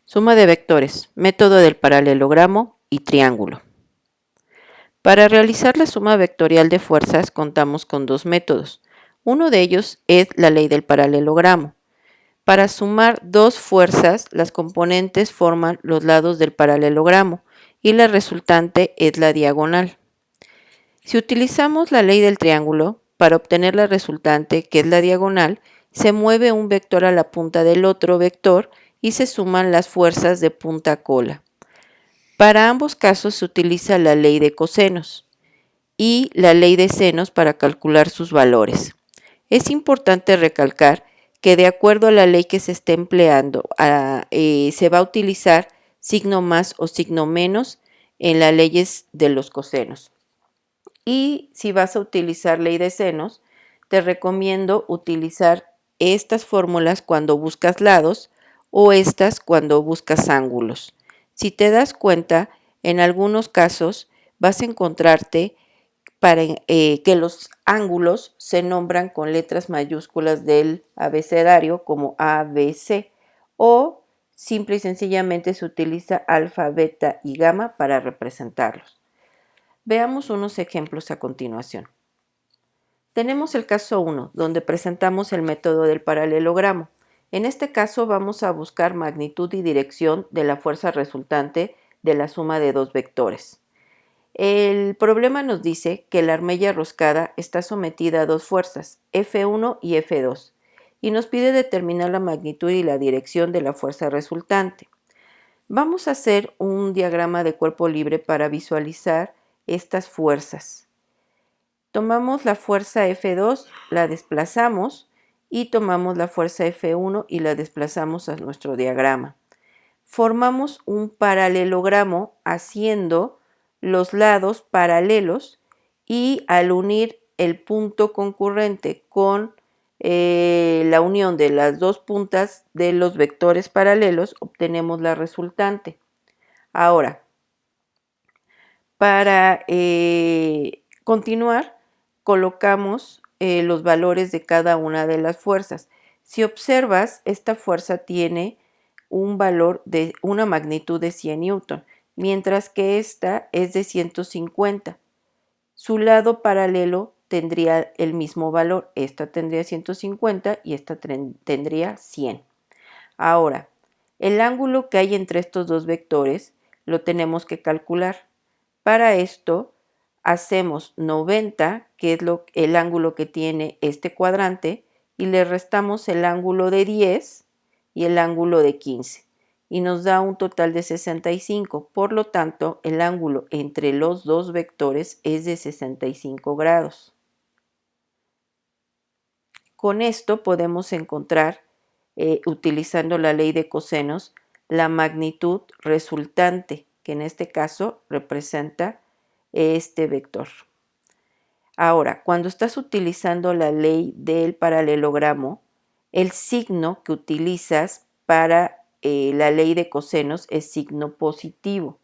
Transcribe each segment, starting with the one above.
Suma de vectores, método del paralelogramo y triángulo. Para realizar la suma vectorial de fuerzas contamos con dos métodos. Uno de ellos es la ley del paralelogramo. Para sumar dos fuerzas, las componentes forman los lados del paralelogramo y la resultante es la diagonal. Si utilizamos la ley del triángulo, para obtener la resultante, que es la diagonal, se mueve un vector a la punta del otro vector y se suman las fuerzas de punta a cola. Para ambos casos se utiliza la ley de cosenos y la ley de senos para calcular sus valores. Es importante recalcar que de acuerdo a la ley que se esté empleando, se va a utilizar signo más o signo menos en las leyes de los cosenos. Y si vas a utilizar ley de senos, te recomiendo utilizar estas fórmulas cuando buscas lados o estas cuando buscas ángulos. Si te das cuenta, en algunos casos vas a encontrarte que los ángulos se nombran con letras mayúsculas del abecedario como A, B, C, o simple y sencillamente se utiliza alfa, beta y gamma para representarlos. Veamos unos ejemplos a continuación. Tenemos el caso 1, donde presentamos el método del paralelogramo. En este caso vamos a buscar magnitud y dirección de la fuerza resultante de la suma de dos vectores. El problema nos dice que la armella roscada está sometida a dos fuerzas, F1 y F2, y nos pide determinar la magnitud y la dirección de la fuerza resultante. Vamos a hacer un diagrama de cuerpo libre para visualizar estas fuerzas. Tomamos la fuerza F2, la desplazamos y tomamos la fuerza F1 y la desplazamos a nuestro diagrama. Formamos un paralelogramo haciendo los lados paralelos y al unir el punto concurrente con la unión de las dos puntas de los vectores paralelos obtenemos la resultante. Ahora, para continuar, colocamos los valores de cada una de las fuerzas. Si observas, esta fuerza tiene un valor de una magnitud de 100 newton, mientras que esta es de 150. Su lado paralelo tendría el mismo valor. Esta tendría 150 y esta tendría 100. Ahora, el ángulo que hay entre estos dos vectores lo tenemos que calcular. Para esto hacemos 90, que es el ángulo que tiene este cuadrante, y le restamos el ángulo de 10 y el ángulo de 15, y nos da un total de 65. Por lo tanto, el ángulo entre los dos vectores es de 65 grados. Con esto podemos encontrar, utilizando la ley de cosenos, la magnitud resultante, que en este caso representa este vector. Ahora, cuando estás utilizando la ley del paralelogramo, el signo que utilizas para la ley de cosenos es signo positivo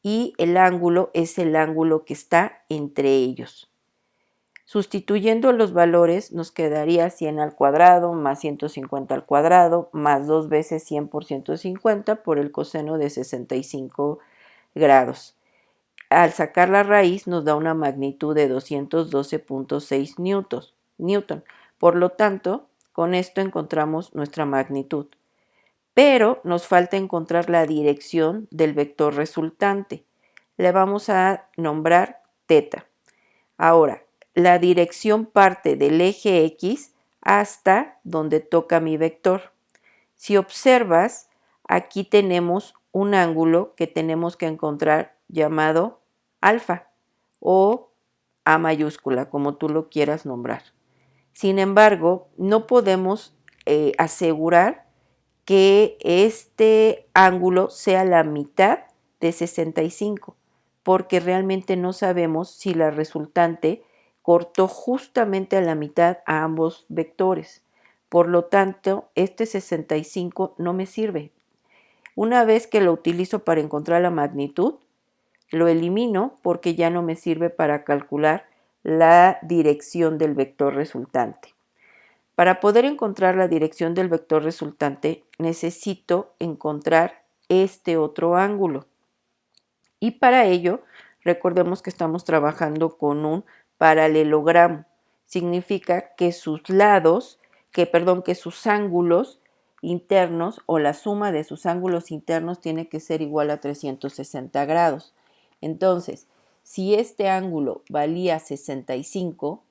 y el ángulo es el ángulo que está entre ellos. Sustituyendo los valores nos quedaría 100 al cuadrado más 150 al cuadrado más 2 veces 100 por 150 por el coseno de 65 grados. Al sacar la raíz nos da una magnitud de 212.6 newton. Por lo tanto, con esto encontramos nuestra magnitud. Pero nos falta encontrar la dirección del vector resultante. Le vamos a nombrar θ. Ahora, la dirección parte del eje X hasta donde toca mi vector. Si observas, aquí tenemos un ángulo que tenemos que encontrar llamado alfa o A mayúscula, como tú lo quieras nombrar. Sin embargo, no podemos asegurar que este ángulo sea la mitad de 65, porque realmente no sabemos si la resultante cortó justamente a la mitad a ambos vectores. Por lo tanto, este 65 no me sirve. Una vez que lo utilizo para encontrar la magnitud, lo elimino porque ya no me sirve para calcular la dirección del vector resultante. Para poder encontrar la dirección del vector resultante, necesito encontrar este otro ángulo. Y para ello, recordemos que estamos trabajando con un paralelogramo. Significa que sus lados, que sus ángulos internos o la suma de sus ángulos internos tiene que ser igual a 360 grados. Entonces, si este ángulo valía 65,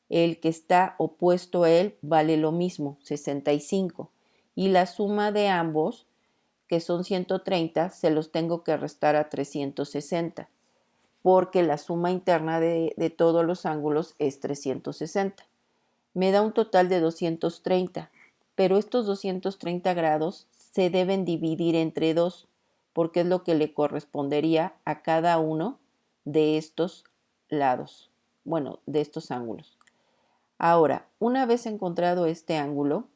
el que está opuesto a él vale lo mismo, 65. Y la suma de ambos, que son 130, se los tengo que restar a 360, porque la suma interna de todos los ángulos es 360. Me da un total de 230, pero estos 230 grados se deben dividir entre 2, porque es lo que le correspondería a cada uno de estos lados, bueno, de estos ángulos. Ahora, una vez encontrado este ángulo,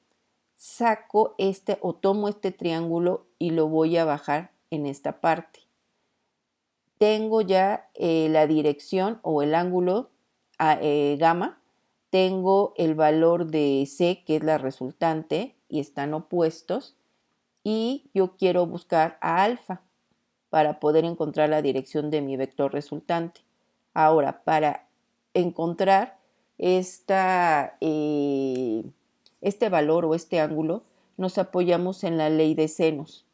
saco este o tomo este triángulo y lo voy a bajar en esta parte. Tengo ya la dirección o el ángulo gamma, tengo el valor de C, que es la resultante, y están opuestos, y yo quiero buscar a alfa para poder encontrar la dirección de mi vector resultante. Ahora, para encontrar este valor o este ángulo, nos apoyamos en la ley de senos.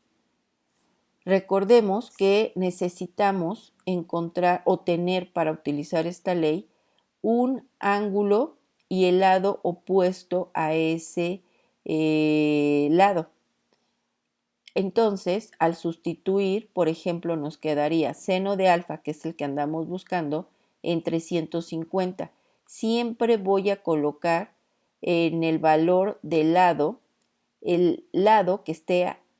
Recordemos que necesitamos encontrar o tener para utilizar esta ley un ángulo y el lado opuesto a ese lado. Entonces, al sustituir, por ejemplo, nos quedaría seno de alfa, que es el que andamos buscando, en 350. Siempre voy a colocar en el valor del lado, el lado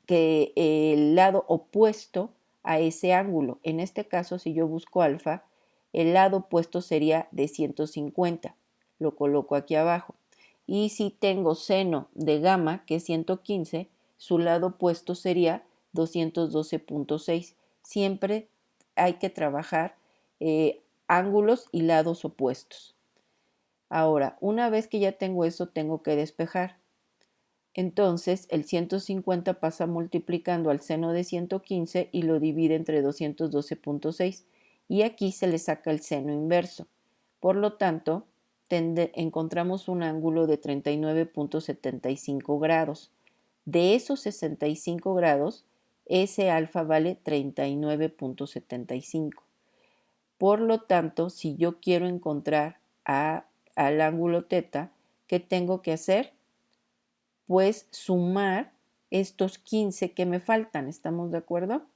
el lado opuesto a ese ángulo. En este caso, si yo busco alfa, el lado opuesto sería de 150. Lo coloco aquí abajo. Y si tengo seno de gamma, que es 115, su lado opuesto sería 212.6. Siempre hay que trabajar ángulos y lados opuestos. Ahora, una vez que ya tengo eso, tengo que despejar. Entonces, el 150 pasa multiplicando al seno de 115 y lo divide entre 212.6. Y aquí se le saca el seno inverso. Por lo tanto, encontramos un ángulo de 39.75 grados. De esos 65 grados, ese alfa vale 39.75. Por lo tanto, si yo quiero encontrar al ángulo teta, ¿qué tengo que hacer? Pues sumar estos 15 que me faltan, ¿estamos de acuerdo?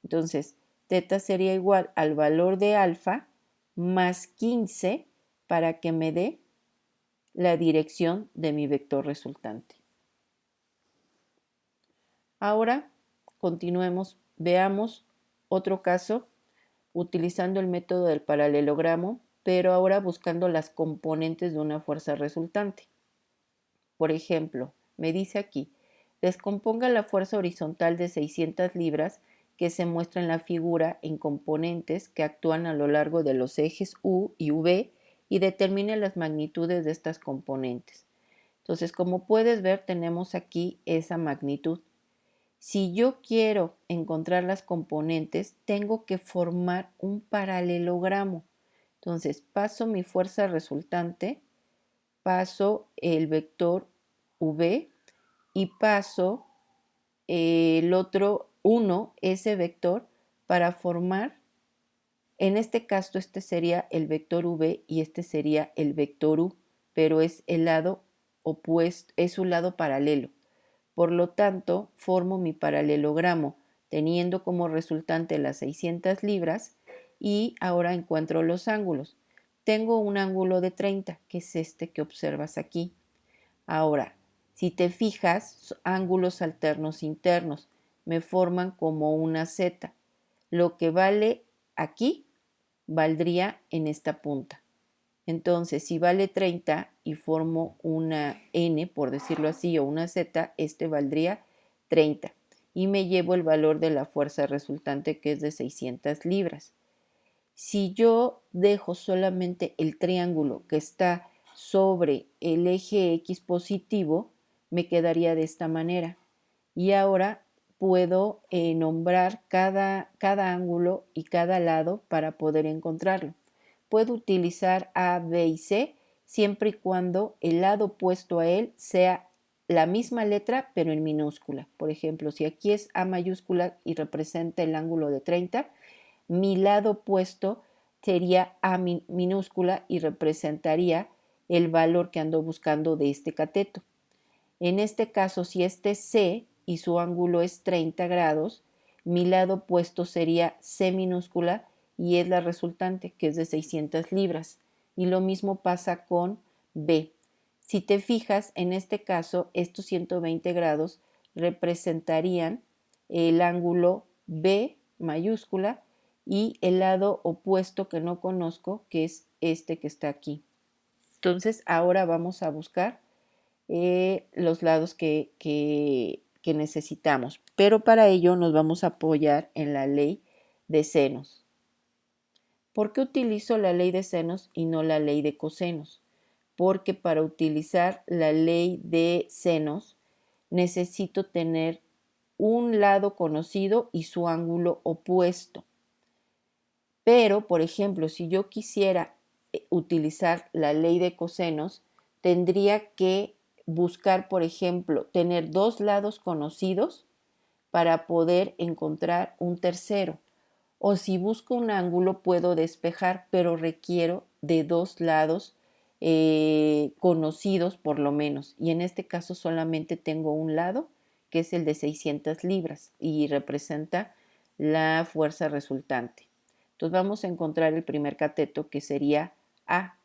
Entonces, teta sería igual al valor de alfa más 15 para que me dé la dirección de mi vector resultante. Ahora, continuemos, veamos otro caso utilizando el método del paralelogramo, pero ahora buscando las componentes de una fuerza resultante. Por ejemplo, me dice aquí, descomponga la fuerza horizontal de 600 libras que se muestra en la figura en componentes que actúan a lo largo de los ejes U y V y determine las magnitudes de estas componentes. Entonces, como puedes ver, tenemos aquí esa magnitud. Si yo quiero encontrar las componentes, tengo que formar un paralelogramo. Entonces, paso mi fuerza resultante, paso el vector V y paso el otro 1, ese vector, para formar, en este caso, este sería el vector V y este sería el vector U, pero es el lado opuesto, es un lado paralelo. Por lo tanto, formo mi paralelogramo teniendo como resultante las 600 libras y ahora encuentro los ángulos. Tengo un ángulo de 30, que es este que observas aquí. Ahora, si te fijas, ángulos alternos internos me forman como una Z. Lo que vale aquí valdría en esta punta. Entonces, si vale 30 y formo una N, por decirlo así, o una Z, este valdría 30. Y me llevo el valor de la fuerza resultante, que es de 600 libras. Si yo dejo solamente el triángulo que está sobre el eje X positivo, me quedaría de esta manera. Y ahora puedo nombrar cada ángulo y cada lado para poder encontrarlo. Puedo utilizar A, B y C siempre y cuando el lado opuesto a él sea la misma letra pero en minúscula. Por ejemplo, si aquí es A mayúscula y representa el ángulo de 30, mi lado opuesto sería A minúscula y representaría el valor que ando buscando de este cateto. En este caso, si este es C y su ángulo es 30 grados, mi lado opuesto sería C minúscula y es la resultante, que es de 600 libras. Y lo mismo pasa con B. Si te fijas, en este caso, estos 120 grados representarían el ángulo B mayúscula y el lado opuesto que no conozco, que es este que está aquí. Entonces, ahora vamos a buscar los lados que necesitamos. Pero para ello nos vamos a apoyar en la ley de senos. ¿Por qué utilizo la ley de senos y no la ley de cosenos? Porque para utilizar la ley de senos necesito tener un lado conocido y su ángulo opuesto. Pero, por ejemplo, si yo quisiera utilizar la ley de cosenos, tendría que buscar, por ejemplo, tener dos lados conocidos para poder encontrar un tercero. O si busco un ángulo, puedo despejar, pero requiero de dos lados conocidos por lo menos. Y en este caso solamente tengo un lado, que es el de 600 libras, y representa la fuerza resultante. Entonces vamos a encontrar el primer cateto, que sería A.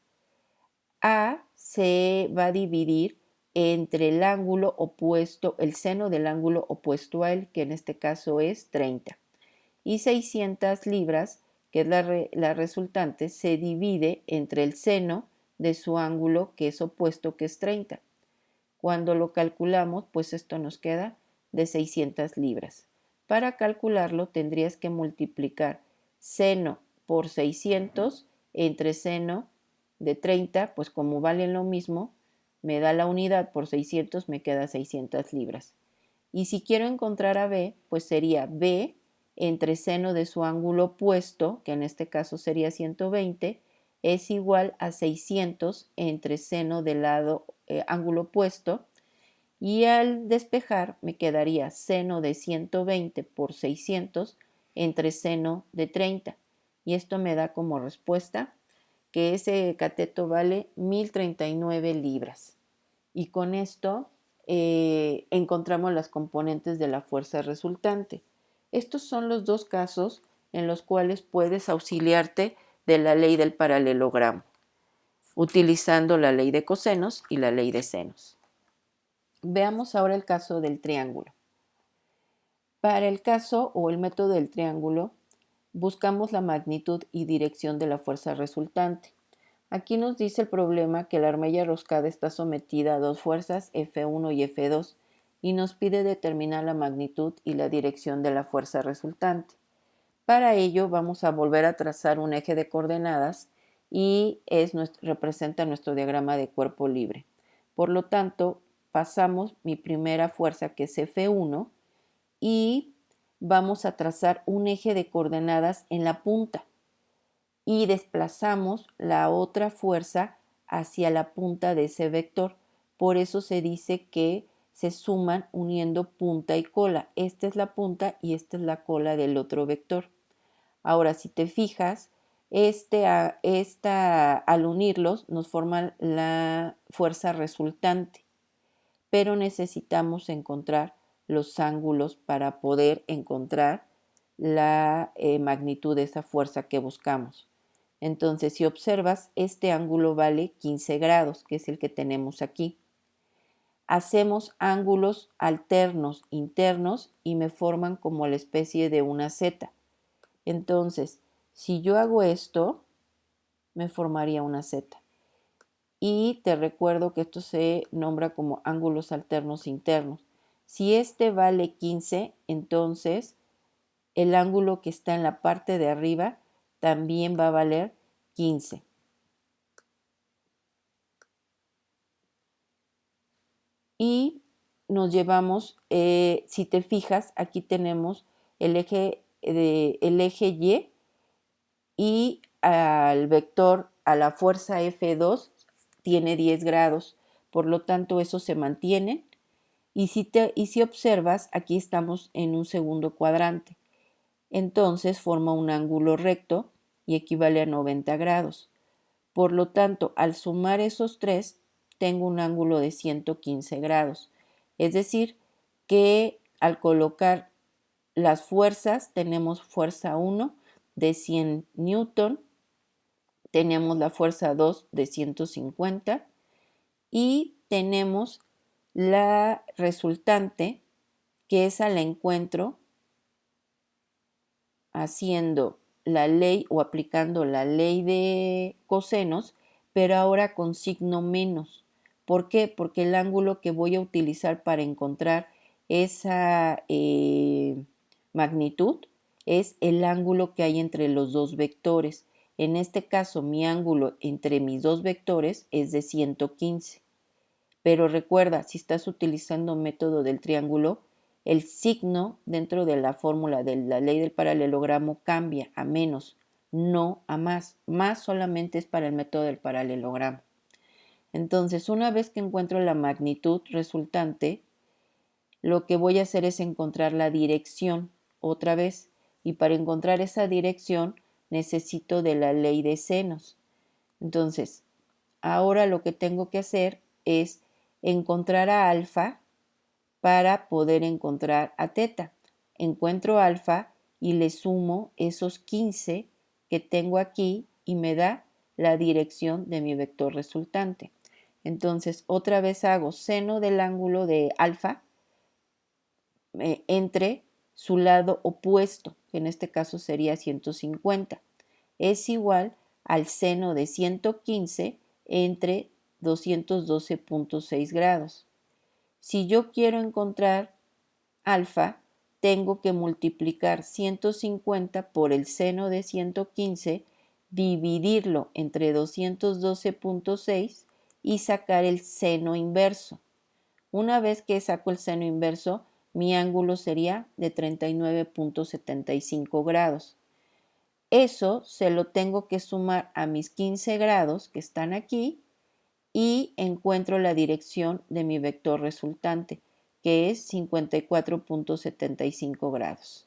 A se va a dividir entre el ángulo opuesto, el seno del ángulo opuesto a él, que en este caso es 30. Y 600 libras, que es la resultante, se divide entre el seno de su ángulo, que es opuesto, que es 30. Cuando lo calculamos, pues esto nos queda de 600 libras. Para calcularlo tendrías que multiplicar seno por 600 entre seno de 30, pues como valen lo mismo, me da la unidad por 600, me queda 600 libras. Y si quiero encontrar a B, pues sería B entre seno de su ángulo opuesto, que en este caso sería 120, es igual a 600 entre seno del lado ángulo opuesto, y al despejar me quedaría seno de 120 por 600 entre seno de 30, y esto me da como respuesta que ese cateto vale 1039 libras. Y con esto encontramos las componentes de la fuerza resultante. Estos son los dos casos en los cuales puedes auxiliarte de la ley del paralelogramo, utilizando la ley de cosenos y la ley de senos. Veamos ahora el caso del triángulo. Para el caso o el método del triángulo, buscamos la magnitud y dirección de la fuerza resultante. Aquí nos dice el problema que la armella roscada está sometida a dos fuerzas, F1 y F2, y nos pide determinar la magnitud y la dirección de la fuerza resultante. Para ello vamos a volver a trazar un eje de coordenadas y representa nuestro diagrama de cuerpo libre. Por lo tanto, pasamos mi primera fuerza, que es F1, y vamos a trazar un eje de coordenadas en la punta y desplazamos la otra fuerza hacia la punta de ese vector. Por eso se dice que se suman uniendo punta y cola. Esta es la punta y esta es la cola del otro vector. Ahora, si te fijas, al unirlos nos forman la fuerza resultante, pero necesitamos encontrar los ángulos para poder encontrar la magnitud de esa fuerza que buscamos. Entonces, si observas, este ángulo vale 15 grados, que es el que tenemos aquí. Hacemos ángulos alternos internos y me forman como la especie de una Z. Entonces, si yo hago esto, me formaría una Z. Y te recuerdo que esto se nombra como ángulos alternos internos. Si este vale 15, entonces el ángulo que está en la parte de arriba también va a valer 15. Y nos llevamos, si te fijas, aquí tenemos el eje Y al vector, a la fuerza F2, tiene 10 grados. Por lo tanto, eso se mantiene. Y si observas, aquí estamos en un segundo cuadrante. Entonces forma un ángulo recto y equivale a 90 grados. Por lo tanto, al sumar esos tres, tengo un ángulo de 115 grados. Es decir, que al colocar las fuerzas, tenemos fuerza 1 de 100 newton, tenemos la fuerza 2 de 150 y tenemos la resultante, que esa la encuentro haciendo la ley o aplicando la ley de cosenos, pero ahora con signo menos. ¿Por qué? Porque el ángulo que voy a utilizar para encontrar esa magnitud es el ángulo que hay entre los dos vectores. En este caso, mi ángulo entre mis dos vectores es de 115. Pero recuerda, si estás utilizando método del triángulo, el signo dentro de la fórmula de la ley del paralelogramo cambia a menos, no a más. Más solamente es para el método del paralelogramo. Entonces, una vez que encuentro la magnitud resultante, lo que voy a hacer es encontrar la dirección otra vez. Y para encontrar esa dirección necesito de la ley de senos. Entonces, ahora lo que tengo que hacer es encontrar a alfa para poder encontrar a teta. Encuentro alfa y le sumo esos 15 que tengo aquí y me da la dirección de mi vector resultante. Entonces, otra vez hago seno del ángulo de alfa entre su lado opuesto, que en este caso sería 150. Es igual al seno de 115 entre 212.6 grados. Si yo quiero encontrar alfa, tengo que multiplicar 150 por el seno de 115, dividirlo entre 212.6 y sacar el seno inverso. Una vez que saco el seno inverso, mi ángulo sería de 39.75 grados. Eso se lo tengo que sumar a mis 15 grados que están aquí y encuentro la dirección de mi vector resultante, que es 54.75 grados.